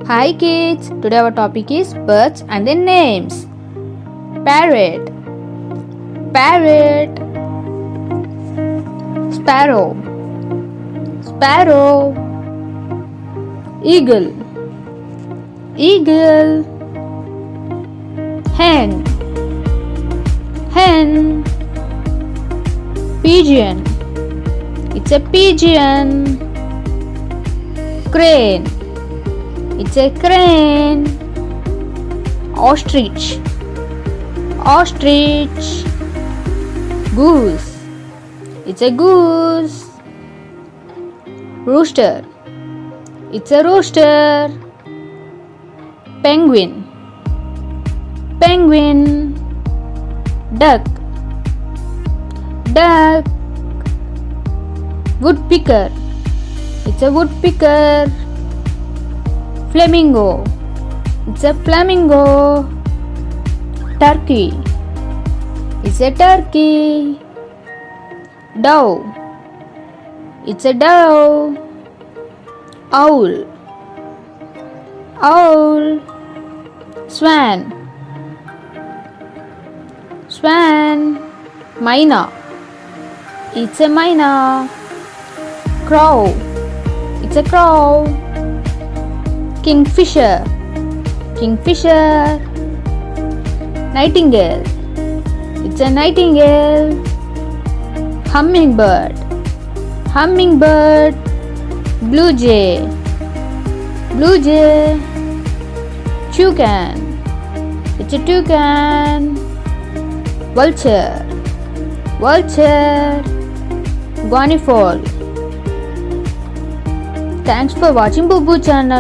Hi kids, today our topic is birds and their names. Parrot, parrot. Sparrow, sparrow. Eagle, eagle. Hen, hen. Pigeon, it's a pigeon. Crane, it's a crane. Ostrich, ostrich. Goose, it's a goose. Rooster, it's a rooster. Penguin, penguin. Duck, duck. Woodpecker, it's a woodpecker. Flamingo, it's a flamingo. Turkey, it's a turkey. Dove, it's a dove. Owl, owl. Swan, swan. Myna, it's a myna. Crow, it's a crow. Kingfisher, kingfisher. Nightingale, it's a nightingale. Hummingbird, hummingbird. Blue jay, blue jay. Toucan, it's a toucan. Vulture, vulture. Guinea fowl. Thanks for watching Bubu channel.